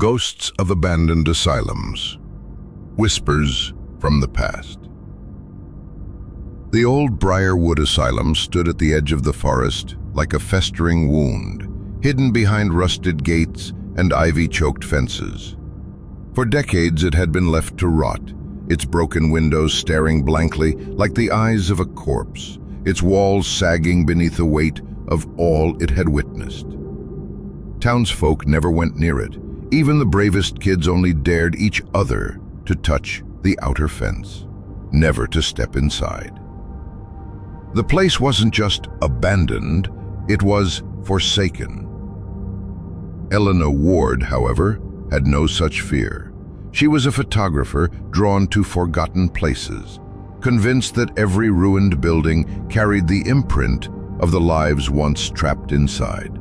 Ghosts of Abandoned Asylums. Whispers from the Past. The old Briarwood Asylum stood at the edge of the forest like a festering wound, hidden behind rusted gates and ivy-choked fences. For decades it had been left to rot, its broken windows staring blankly like the eyes of a corpse, its walls sagging beneath the weight of all it had witnessed. Townsfolk never went near it. Even the bravest kids only dared each other to touch the outer fence, never to step inside. The place wasn't just abandoned, it was forsaken. Eleanor Ward, however, had no such fear. She was a photographer drawn to forgotten places, convinced that every ruined building carried the imprint of the lives once trapped inside.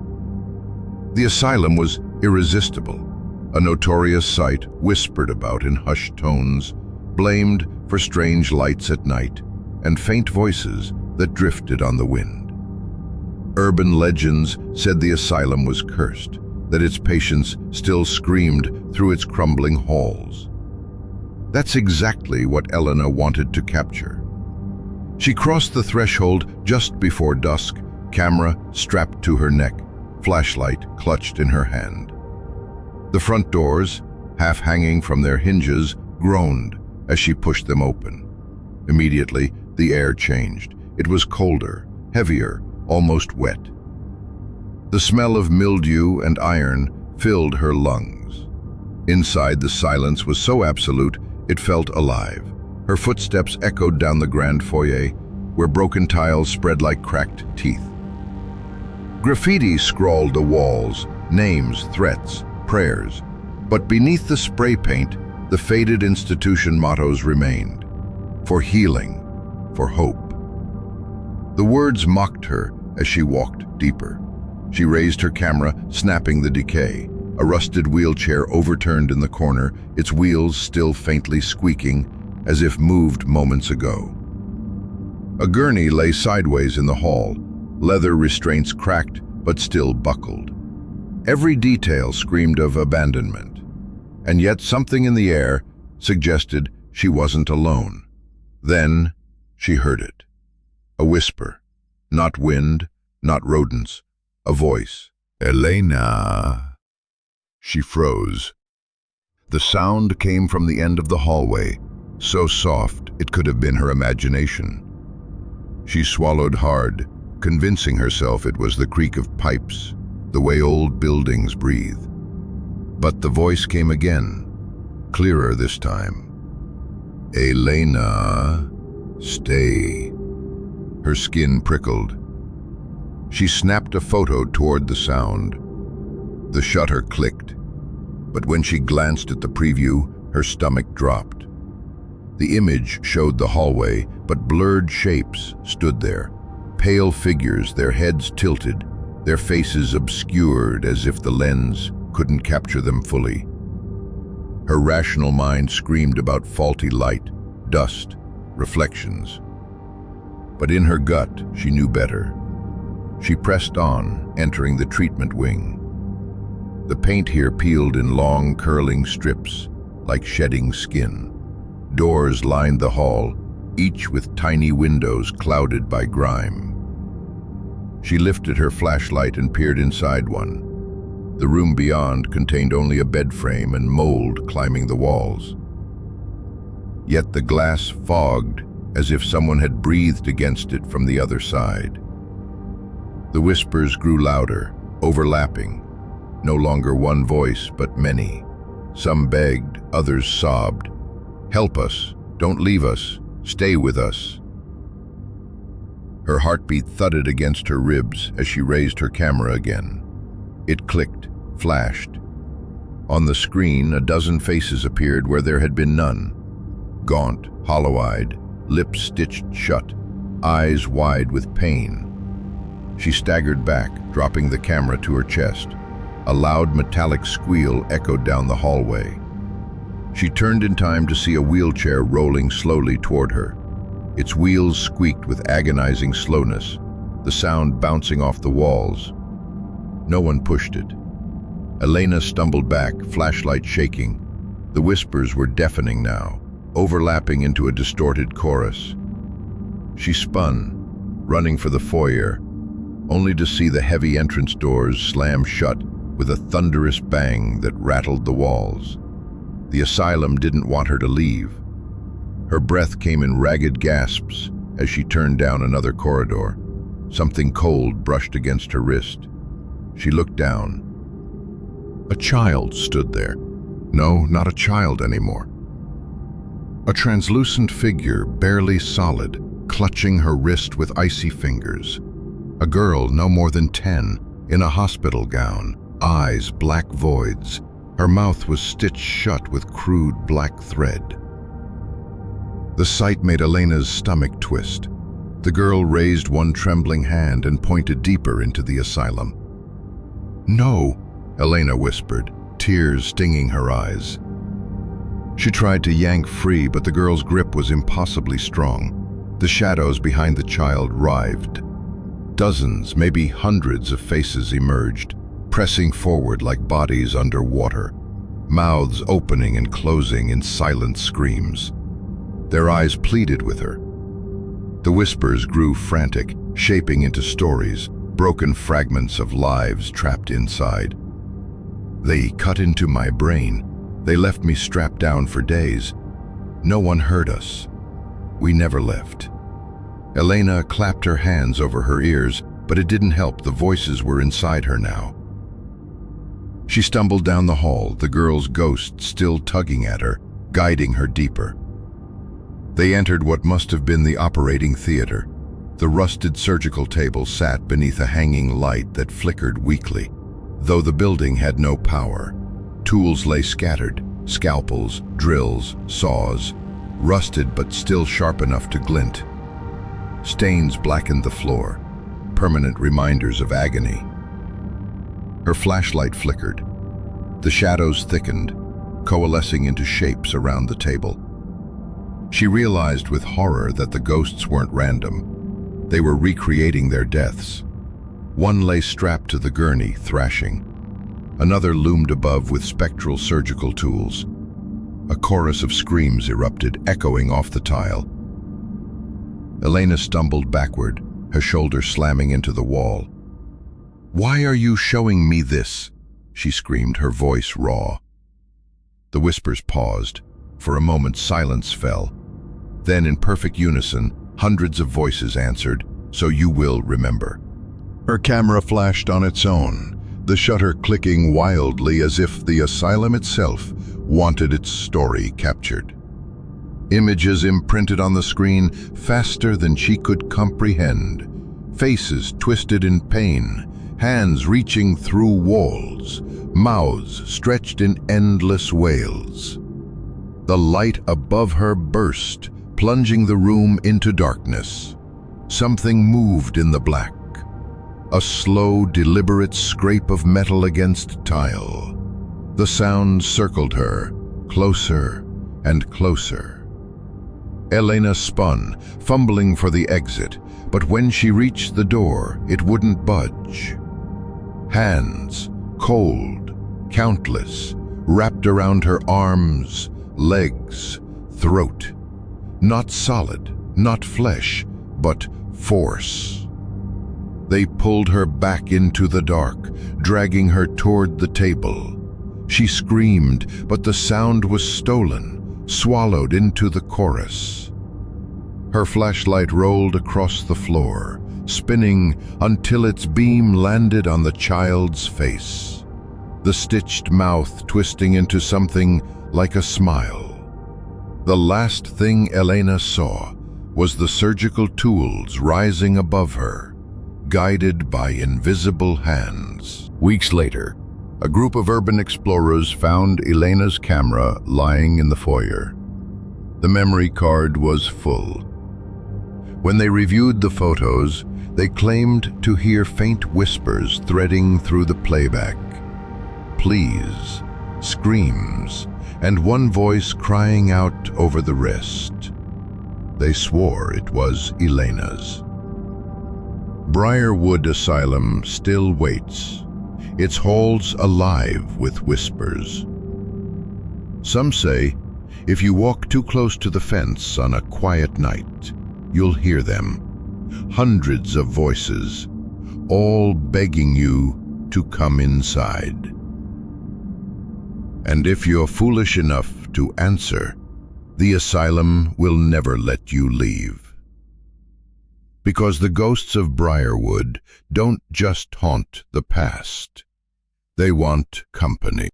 The asylum was irresistible. A notorious sight whispered about in hushed tones, blamed for strange lights at night and faint voices that drifted on the wind. Urban legends said the asylum was cursed, that its patients still screamed through its crumbling halls. That's exactly what Eleanor wanted to capture. She crossed the threshold just before dusk, camera strapped to her neck, flashlight clutched in her hand. The front doors, half hanging from their hinges, groaned as she pushed them open. Immediately, the air changed. It was colder, heavier, almost wet. The smell of mildew and iron filled her lungs. Inside, the silence was so absolute, it felt alive. Her footsteps echoed down the grand foyer, where broken tiles spread like cracked teeth. Graffiti scrawled the walls, names, threats, prayers, but beneath the spray paint, the faded institution mottos remained. For healing, for hope. The words mocked her as she walked deeper. She raised her camera, snapping the decay. A rusted wheelchair overturned in the corner, its wheels still faintly squeaking, as if moved moments ago. A gurney lay sideways in the hall, leather restraints cracked but still buckled. Every detail screamed of abandonment, and yet something in the air suggested she wasn't alone. Then she heard it. A whisper, not wind, not rodents, a voice. Elena. She froze. The sound came from the end of the hallway, so soft it could have been her imagination. She swallowed hard, convincing herself it was the creak of pipes, the way old buildings breathe. But the voice came again, clearer this time. Elena, stay. Her skin prickled. She snapped a photo toward the sound. The shutter clicked, but when she glanced at the preview, her stomach dropped. The image showed the hallway, but blurred shapes stood there, pale figures, their heads tilted, their faces obscured as if the lens couldn't capture them fully. Her rational mind screamed about faulty light, dust, reflections. But in her gut, she knew better. She pressed on, entering the treatment wing. The paint here peeled in long, curling strips, like shedding skin. Doors lined the hall, each with tiny windows clouded by grime. She lifted her flashlight and peered inside one. The room beyond contained only a bed frame and mold climbing the walls. Yet the glass fogged as if someone had breathed against it from the other side. The whispers grew louder, overlapping, no longer one voice but many. Some begged, others sobbed. Help us, don't leave us, stay with us. Her heartbeat thudded against her ribs as she raised her camera again. It clicked, flashed. On the screen, a dozen faces appeared where there had been none. Gaunt, hollow-eyed, lips stitched shut, eyes wide with pain. She staggered back, dropping the camera to her chest. A loud metallic squeal echoed down the hallway. She turned in time to see a wheelchair rolling slowly toward her. Its wheels squeaked with agonizing slowness, the sound bouncing off the walls. No one pushed it. Elena stumbled back, flashlight shaking. The whispers were deafening now, overlapping into a distorted chorus. She spun, running for the foyer, only to see the heavy entrance doors slam shut with a thunderous bang that rattled the walls. The asylum didn't want her to leave. Her breath came in ragged gasps as she turned down another corridor. Something cold brushed against her wrist. She looked down. A child stood there. No, not a child anymore. A translucent figure, barely solid, clutching her wrist with icy fingers. A girl no more than 10, in a hospital gown, eyes black voids. Her mouth was stitched shut with crude black thread. The sight made Elena's stomach twist. The girl raised one trembling hand and pointed deeper into the asylum. "No," Elena whispered, tears stinging her eyes. She tried to yank free, but the girl's grip was impossibly strong. The shadows behind the child writhed. Dozens, maybe hundreds of faces emerged, pressing forward like bodies underwater, mouths opening and closing in silent screams. Their eyes pleaded with her. The whispers grew frantic, shaping into stories, broken fragments of lives trapped inside. "They cut into my brain. They left me strapped down for days. No one heard us. We never left." Elena clapped her hands over her ears, but it didn't help. The voices were inside her now. She stumbled down the hall, the girl's ghost still tugging at her, guiding her deeper. They entered what must have been the operating theater. The rusted surgical table sat beneath a hanging light that flickered weakly. Though the building had no power, tools lay scattered, scalpels, drills, saws, rusted but still sharp enough to glint. Stains blackened the floor, permanent reminders of agony. Her flashlight flickered. The shadows thickened, coalescing into shapes around the table. She realized with horror that the ghosts weren't random. They were recreating their deaths. One lay strapped to the gurney, thrashing. Another loomed above with spectral surgical tools. A chorus of screams erupted, echoing off the tile. Elena stumbled backward, her shoulder slamming into the wall. "Why are you showing me this?" she screamed, her voice raw. The whispers paused. For a moment, silence fell. Then, in perfect unison, hundreds of voices answered, "So you will remember." Her camera flashed on its own, the shutter clicking wildly as if the asylum itself wanted its story captured. Images imprinted on the screen faster than she could comprehend. Faces twisted in pain, hands reaching through walls, mouths stretched in endless wails. The light above her burst, plunging the room into darkness. Something moved in the black. A slow, deliberate scrape of metal against tile. The sound circled her, closer and closer. Elena spun, fumbling for the exit, but when she reached the door, it wouldn't budge. Hands, cold, countless, wrapped around her arms, legs, throat. Not solid, not flesh, but force. They pulled her back into the dark, dragging her toward the table. She screamed, but the sound was stolen, swallowed into the chorus. Her flashlight rolled across the floor, spinning until its beam landed on the child's face. The stitched mouth twisting into something like a smile. The last thing Elena saw was the surgical tools rising above her, guided by invisible hands. Weeks later, a group of urban explorers found Elena's camera lying in the foyer. The memory card was full. When they reviewed the photos, they claimed to hear faint whispers threading through the playback. Pleas, screams, and one voice crying out over the rest. They swore it was Elena's. Briarwood Asylum still waits. its halls alive with whispers. Some say, if you walk too close to the fence on a quiet night, you'll hear them, hundreds of voices, all begging you to come inside. And if you're foolish enough to answer, the asylum will never let you leave. Because the ghosts of Briarwood don't just haunt the past. They want company.